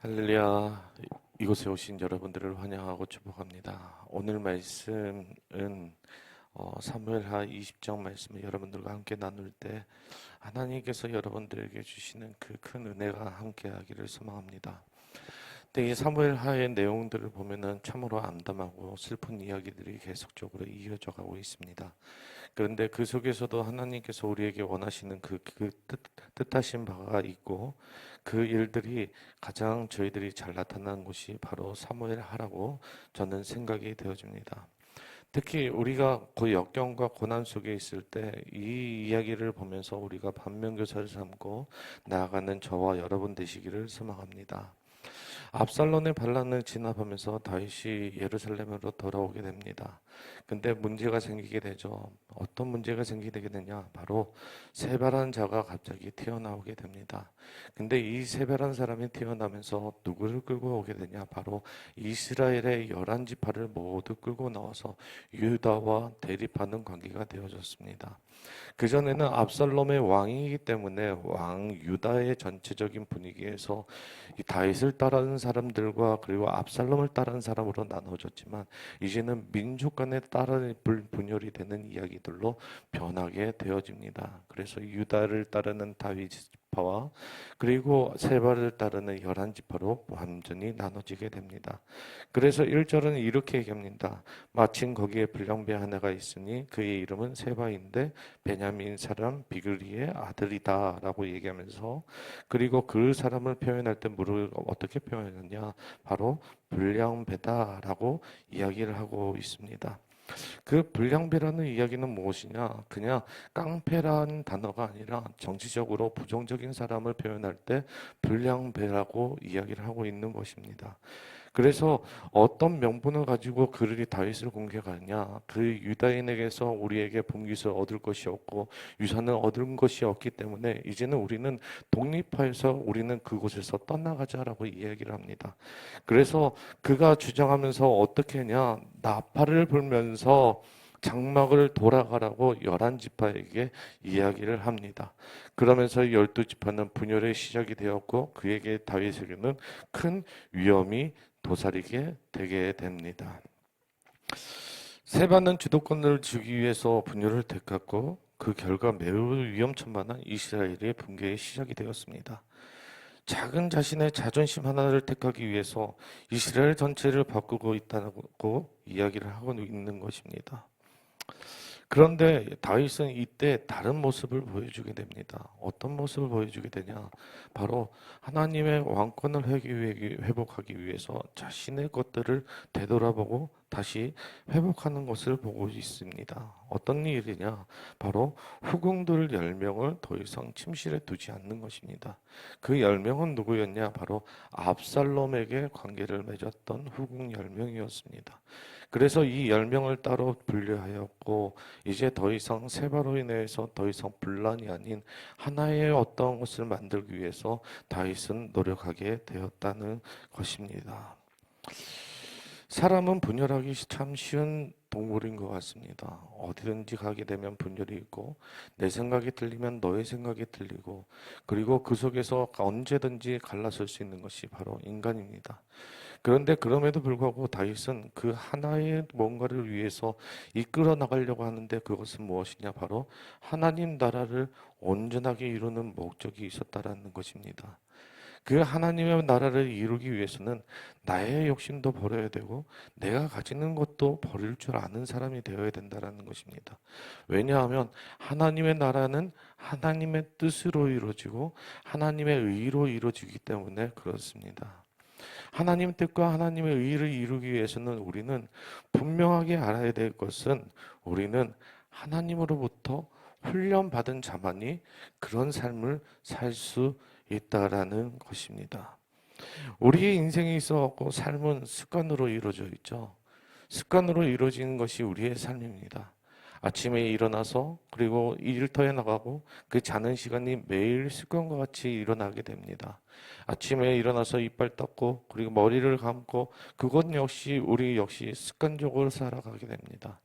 할렐루야. 이곳에 오신 여러분들을 환영하고 축복합니다. 오늘 말씀은 사무엘하 20장 말씀을 여러분들과 함께 나눌 때 하나님께서 여러분들에게 주시는 그 큰 은혜가 함께하기를 소망합니다. 근데 이 사무엘하의 내용들을 보면은 참으로 암담하고 슬픈 이야기들이 계속적으로 이어져 가고 있습니다. 그런데 그 속에서도 하나님께서 우리에게 원하시는 그 뜻하신 바가 있고, 그 일들이 가장 저희들이 잘 나타난 곳이 바로 사무엘하라고 저는 생각이 되어집니다. 특히 우리가 그 역경과 고난 속에 있을 때 이 이야기를 보면서 우리가 반면교사를 삼고 나아가는 저와 여러분 되시기를 소망합니다. 압살롬의 반란을 진압하면서 다윗이 예루살렘으로 돌아오게 됩니다. 근데 문제가 생기게 되죠. 어떤 문제가 생기게 되느냐? 바로 세바란 자가 갑자기 튀어나오게 됩니다. 근데 이 세바란 사람이 튀어나오면서 누구를 끌고 오게 되냐? 바로 이스라엘의 11지파를 모두 끌고 나와서 유다와 대립하는 관계가 되어졌습니다. 그전에는 압살롬의 왕이기 때문에 왕 유다의 전체적인 분위기에서 이 다윗을 따르는 사람들과 그리고 압살롬을 따르는 사람으로 나눠졌지만, 이제는 민족 간에 따르는 분열이 되는 이야기들로 변하게 되어집니다. 그래서 유다를 따르는 다윗 지파와 그리고 세바를 따르는 11지파로 완전히 나눠지게 됩니다. 그래서 1절은 이렇게 얘기합니다. 마침 거기에 불량배 하나가 있으니 그의 이름은 세바인데 베냐민 사람 비그리의 아들이다 라고 얘기하면서, 그리고 그 사람을 표현할 때 물을 어떻게 표현하냐, 바로 불량배다 라고 이야기를 하고 있습니다. 그 불량배라는 이야기는 무엇이냐, 그냥 깡패라는 단어가 아니라 정치적으로 부정적인 사람을 표현할 때 불량배라고 이야기를 하고 있는 것입니다. 그래서 어떤 명분을 가지고 그들이 다윗을 공격하냐, 그 유다인에게서 우리에게 분깃을 얻을 것이 없고 유산을 얻은 것이 없기 때문에 이제는 우리는 독립하여서 우리는 그곳에서 떠나가자라고 이야기를 합니다. 그래서 그가 주장하면서 어떻게 하냐, 나팔을 불면서 장막을 돌아가라고 11지파에게 이야기를 합니다. 그러면서 12지파는 분열의 시작이 되었고, 그에게 다윗에게는 큰 위험이 도사리게 되게 됩니다. 세바는 주도권을 주기 위해서 분열을 택했고, 그 결과 매우 위험천만한 이스라엘의 붕괴의 시작이 되었습니다. 작은 자신의 자존심 하나를 택하기 위해서 이스라엘 전체를 바꾸고 있다고 이야기를 하고 있는 것입니다. 그런데 다윗은 이때 다른 모습을 보여주게 됩니다. 어떤 모습을 보여주게 되냐? 바로 하나님의 왕권을 회복하기 위해서 자신의 것들을 되돌아보고 다시 회복하는 것을 보고 있습니다. 어떤 일이냐? 바로 후궁들 10명을 더 이상 침실에 두지 않는 것입니다. 그 10명은 누구였냐? 바로 압살롬에게 관계를 맺었던 후궁 10명이었습니다. 그래서 이 10명을 따로 분류하였고, 이제 더 이상 세바로 인해서 더 이상 분란이 아닌 하나의 어떤 것을 만들기 위해서 다윗은 노력하게 되었다는 것입니다. 사람은 분열하기 참 쉬운 동물인 것 같습니다. 어디든지 가게 되면 분열이 있고, 내 생각이 틀리면 너의 생각이 틀리고, 그리고 그 속에서 언제든지 갈라설 수 있는 것이 바로 인간입니다. 그런데 그럼에도 불구하고 다윗은 그 하나의 뭔가를 위해서 이끌어 나가려고 하는데, 그것은 무엇이냐, 바로 하나님 나라를 온전하게 이루는 목적이 있었다라는 것입니다. 그 하나님의 나라를 이루기 위해서는 나의 욕심도 버려야 되고 내가 가지는 것도 버릴 줄 아는 사람이 되어야 된다는 것입니다. 왜냐하면 하나님의 나라는 하나님의 뜻으로 이루어지고 하나님의 의로 이루어지기 때문에 그렇습니다. 하나님의 뜻과 하나님의 의를 이루기 위해서는 우리는 분명하게 알아야 될 것은, 우리는 하나님으로부터 훈련받은 자만이 그런 삶을 살 수 있다라는 것입니다. 우리의 인생에 있어 삶은 습관으로 이루어져 있죠. 습관으로 이루어지는 것이 우리의 삶입니다. 아침에 일어나서 그리고 일터에 나가고 그 자는 시간이 매일 습관과 같이 일어나게 됩니다. 아침에 일어나서 이빨 닦고 그리고 머리를 감고, 그것 역시 우리 역시 습관적으로 살아가게 됩니다.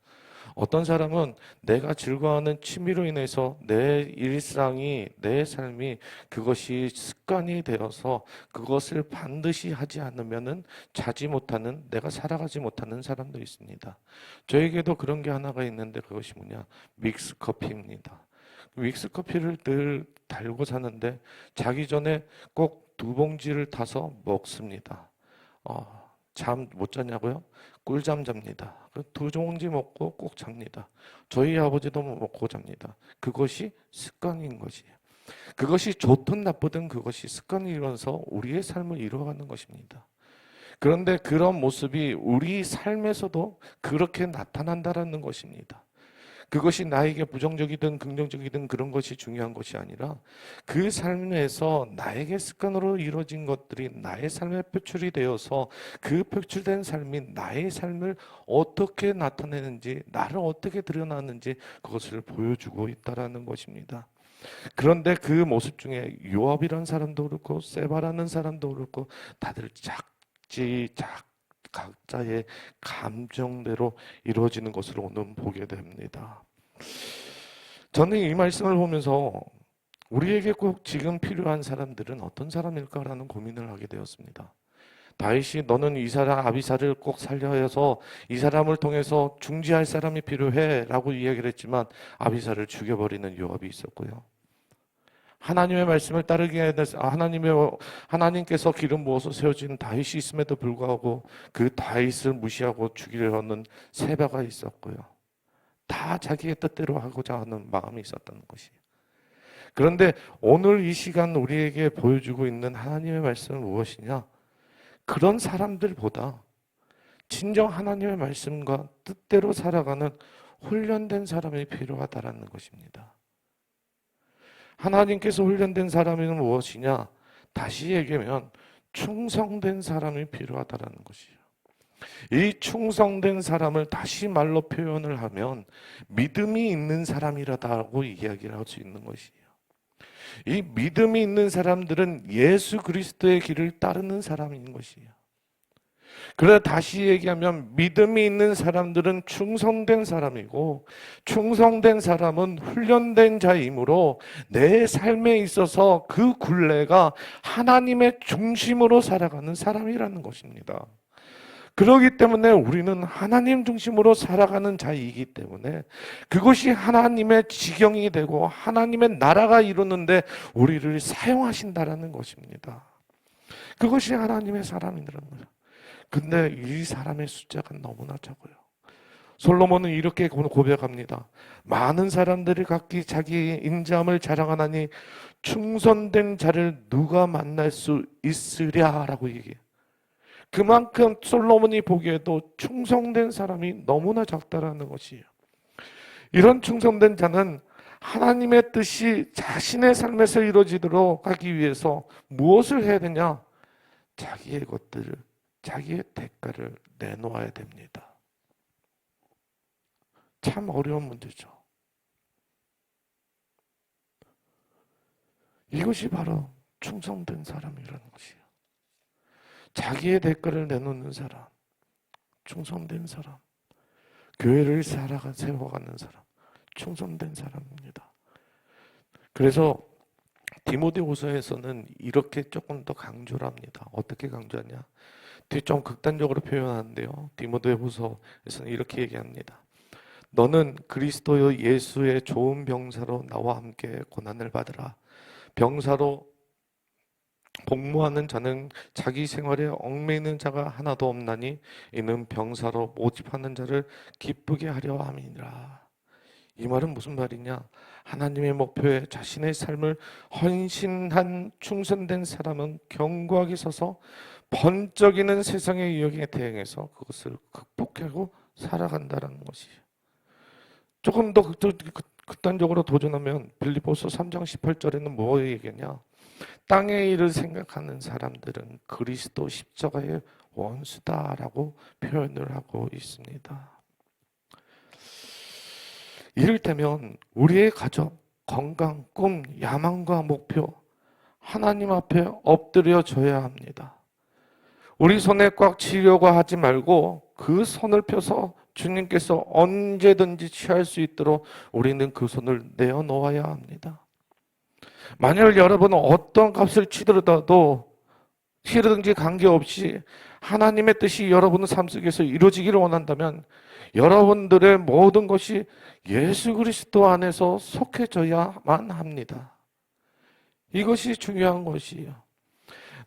어떤 사람은 내가 즐거워하는 취미로 인해서 내 일상이, 내 삶이 그것이 습관이 되어서 그것을 반드시 하지 않으면은 자지 못하는, 내가 살아가지 못하는 사람도 있습니다. 저에게도 그런 게 하나가 있는데 그것이 뭐냐? 믹스 커피입니다. 믹스 커피를 늘 달고 사는데 자기 전에 꼭 2봉지를 타서 먹습니다. 잠 못 자냐고요? 꿀잠 잡니다. 2봉지 먹고 꼭 잡니다. 저희 아버지도 먹고 잡니다. 그것이 습관인 것이에요. 그것이 좋든 나쁘든 그것이 습관이 이루어서 우리의 삶을 이루어가는 것입니다. 그런데 그런 모습이 우리 삶에서도 그렇게 나타난다라는 것입니다. 그것이 나에게 부정적이든 긍정적이든 그런 것이 중요한 것이 아니라 그 삶에서 나에게 습관으로 이루어진 것들이 나의 삶에 표출이 되어서 그 표출된 삶이 나의 삶을 어떻게 나타내는지, 나를 어떻게 드러나는지 그것을 보여주고 있다라는 것입니다. 그런데 그 모습 중에 요압이라는 사람도 그렇고 세바라는 사람도 그렇고 다들 각자의 감정대로 이루어지는 것을 오늘 보게 됩니다. 저는 이 말씀을 보면서 우리에게 꼭 지금 필요한 사람들은 어떤 사람일까라는 고민을 하게 되었습니다. 다윗이 너는 이 사람 아비사를 꼭 살려야 해서 이 사람을 통해서 중지할 사람이 필요해 라고 이야기를 했지만 아비사를 죽여버리는 요압이 있었고요. 하나님의 말씀을 따르게 해서 하나님께서 기름 부어서 세워진 다윗이 있음에도 불구하고 그 다윗을 무시하고 죽이려는 세바가 있었고요. 다 자기의 뜻대로 하고자 하는 마음이 있었다는 것이에요. 그런데 오늘 이 시간 우리에게 보여주고 있는 하나님의 말씀은 무엇이냐? 그런 사람들보다 진정 하나님의 말씀과 뜻대로 살아가는 훈련된 사람이 필요하다라는 것입니다. 하나님께서 훈련된 사람은 무엇이냐? 다시 얘기하면 충성된 사람이 필요하다라는 것이에요. 이 충성된 사람을 다시 말로 표현을 하면 믿음이 있는 사람이라고 이야기를 할 수 있는 것이에요. 이 믿음이 있는 사람들은 예수 그리스도의 길을 따르는 사람인 것이에요. 그러나 다시 얘기하면 믿음이 있는 사람들은 충성된 사람이고 충성된 사람은 훈련된 자이므로 내 삶에 있어서 그 굴레가 하나님의 중심으로 살아가는 사람이라는 것입니다. 그렇기 때문에 우리는 하나님 중심으로 살아가는 자이기 때문에 그것이 하나님의 지경이 되고 하나님의 나라가 이루는데 우리를 사용하신다라는 것입니다. 그것이 하나님의 사람이라는 거예요. 근데 이 사람의 숫자가 너무나 적어요. 솔로몬은 이렇게 고백합니다. 많은 사람들이 각기 자기의 인자함을 자랑하나니 충성된 자를 누가 만날 수 있으랴라고 얘기해요. 그만큼 솔로몬이 보기에도 충성된 사람이 너무나 적다라는 것이에요. 이런 충성된 자는 하나님의 뜻이 자신의 삶에서 이루어지도록 하기 위해서 무엇을 해야 되냐? 자기의 것들을, 자기의 대가를 내놓아야 됩니다. 참 어려운 문제죠. 이것이 바로 충성된 사람이라는 것이에요. 자기의 대가를 내놓는 사람, 충성된 사람, 교회를 세워가는 사람, 충성된 사람입니다. 그래서 디모데후서에서는 이렇게 조금 더 강조를 합니다. 어떻게 강조하냐? 좀 극단적으로 표현하는데요. 디모데후서에서는 이렇게 얘기합니다. 너는 그리스도 예수의 좋은 병사로 나와 함께 고난을 받으라. 병사로 복무하는 자는 자기 생활에 얽매이는 자가 하나도 없나니 이는 병사로 모집하는 자를 기쁘게 하려 함이니라. 이 말은 무슨 말이냐? 하나님의 목표에 자신의 삶을 헌신한 충성된 사람은 견고하게 서서 번쩍이는 세상의 유혹에 대응해서 그것을 극복하고 살아간다는 것이에요. 조금 더 극단적으로 도전하면 빌립보서 3장 18절에는 뭐 얘기하냐? 땅의 일을 생각하는 사람들은 그리스도 십자가의 원수다라고 표현을 하고 있습니다. 이를테면 우리의 가족, 건강, 꿈, 야망과 목표 하나님 앞에 엎드려져야 합니다. 우리 손에 꽉 쥐려고 하지 말고 그 손을 펴서 주님께서 언제든지 취할 수 있도록 우리는 그 손을 내어놓아야 합니다. 만약 여러분은 어떤 값을 치르더라도 치르든지 관계없이 하나님의 뜻이 여러분의 삶 속에서 이루어지기를 원한다면 여러분들의 모든 것이 예수 그리스도 안에서 속해져야만 합니다. 이것이 중요한 것이에요.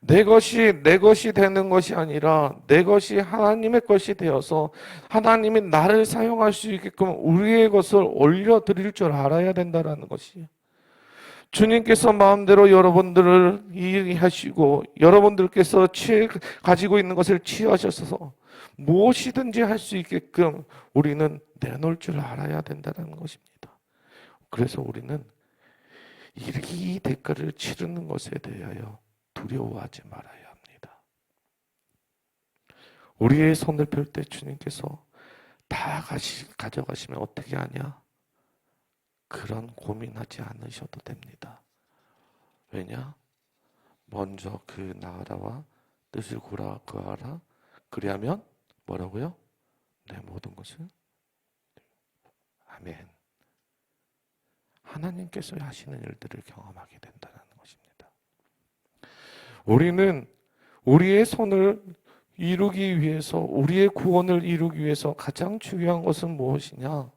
내 것이 되는 것이 아니라 내 것이 하나님의 것이 되어서 하나님이 나를 사용할 수 있게끔 우리의 것을 올려드릴 줄 알아야 된다는 것이에요. 주님께서 마음대로 여러분들을 이해하시고 여러분들께서 가지고 있는 것을 취하셔서 무엇이든지 할 수 있게끔 우리는 내놓을 줄 알아야 된다는 것입니다. 그래서 우리는 이 대가를 치르는 것에 대하여 두려워하지 말아야 합니다. 우리의 손을 펼 때 주님께서 다 가져가시면 어떻게 하냐? 그런 고민하지 않으셔도 됩니다. 왜냐? 먼저 그 나라와 뜻을 구하라. 그리하면 뭐라고요? 내 모든 것을 아멘. 하나님께서 하시는 일들을 경험하게 된다는 것입니다. 우리는 우리의 손을 이루기 위해서, 우리의 구원을 이루기 위해서 가장 중요한 것은 무엇이냐?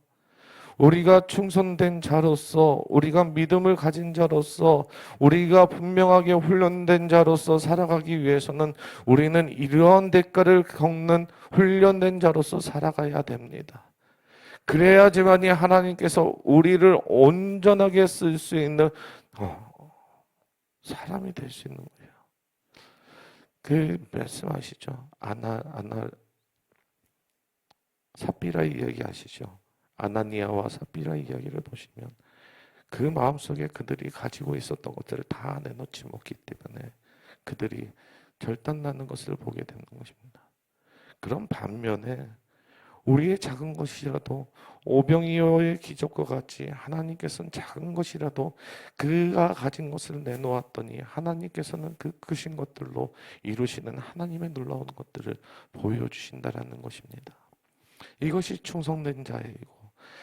우리가 충성된 자로서, 우리가 믿음을 가진 자로서, 우리가 분명하게 훈련된 자로서 살아가기 위해서는 우리는 이러한 대가를 겪는 훈련된 자로서 살아가야 됩니다. 그래야지만이 하나님께서 우리를 온전하게 쓸 수 있는 사람이 될 수 있는 거예요. 그 말씀하시죠. 삽비라 이야기하시죠. 아나니아와 삽비라 이야기를 보시면 그 마음속에 그들이 가지고 있었던 것들을 다 내놓지 못기 때문에 그들이 결단나는 것을 보게 되는 것입니다. 그런 반면에 우리의 작은 것이라도 오병이어의 기적과 같이 하나님께서는 작은 것이라도 그가 가진 것을 내놓았더니 하나님께서는 그 크신 것들로 이루시는 하나님의 놀라운 것들을 보여주신다라는 것입니다. 이것이 충성된 자이고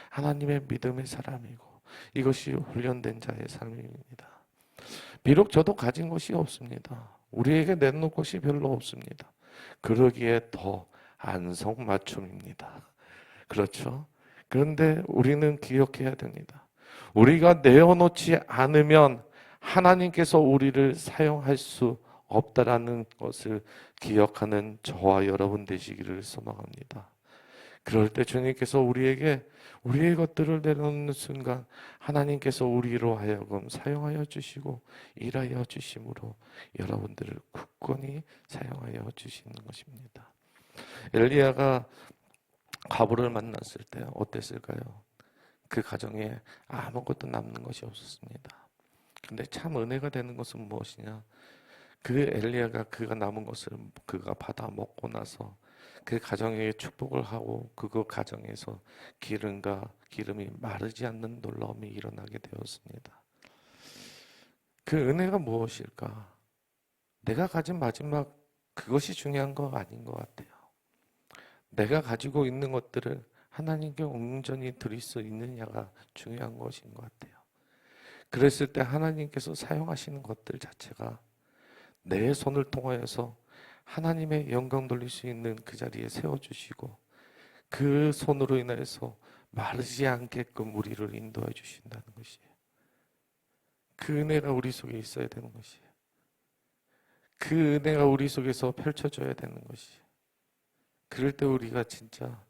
하나님의 믿음의 사람이고 이것이 훈련된 자의 삶입니다. 비록 저도 가진 것이 없습니다. 우리에게 내놓을 것이 별로 없습니다. 그러기에 더 안성맞춤입니다. 그렇죠? 그런데 우리는 기억해야 됩니다. 우리가 내어놓지 않으면 하나님께서 우리를 사용할 수 없다라는 것을 기억하는 저와 여러분 되시기를 소망합니다. 그럴 때 주님께서 우리에게 우리의 것들을 내놓는 순간 하나님께서 우리로 하여금 사용하여 주시고 일하여 주심으로 여러분들을 굳건히 사용하여 주시는 것입니다. 엘리야가 과부를 만났을 때 어땠을까요? 그 가정에 아무것도 남는 것이 없었습니다. 근데 참 은혜가 되는 것은 무엇이냐? 그 엘리야가 그가 남은 것을 그가 받아 먹고 나서 그 가정에 축복을 하고 그 가정에서 기름이 마르지 않는 놀라움이 일어나게 되었습니다. 그 은혜가 무엇일까? 내가 가진 마지막 그것이 중요한 거 아닌 것 같아요. 내가 가지고 있는 것들을 하나님께 온전히 드릴 수 있느냐가 중요한 것인 것 같아요. 그랬을 때 하나님께서 사용하시는 것들 자체가 내 손을 통하여서 하나님의 영광 돌릴 수 있는 그 자리에 세워주시고 그 손으로 인해서 마르지 않게끔 우리를 인도해 주신다는 것이에요. 그 은혜가 우리 속에 있어야 되는 것이에요. 그 은혜가 우리 속에서 펼쳐져야 되는 것이에요. 그럴 때 우리가 진짜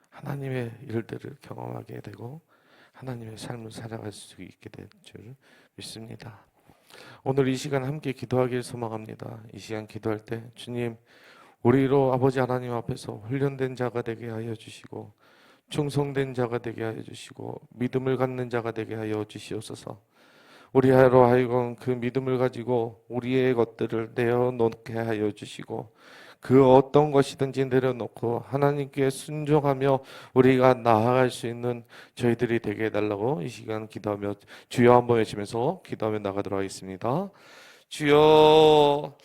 하나님의 일들을 경험하게 되고 하나님의 삶을 살아갈 수 있게 될 줄 믿습니다. 오늘 이 시간 함께 기도하길 소망합니다. 이 시간 기도할 때 주님, 우리로 아버지 하나님 앞에서 훈련된 자가 되게 하여 주시고 충성된 자가 되게 하여 주시고 믿음을 갖는 자가 되게 하여 주시옵소서. 우리 하로 하여금 그 믿음을 가지고 우리의 것들을 내어놓게 하여 주시고 그 어떤 것이든지 내려놓고 하나님께 순종하며 우리가 나아갈 수 있는 저희들이 되게 해달라고 이 시간 기도하며 주여 한번 외치면서 기도하며 나가도록 하겠습니다. 주여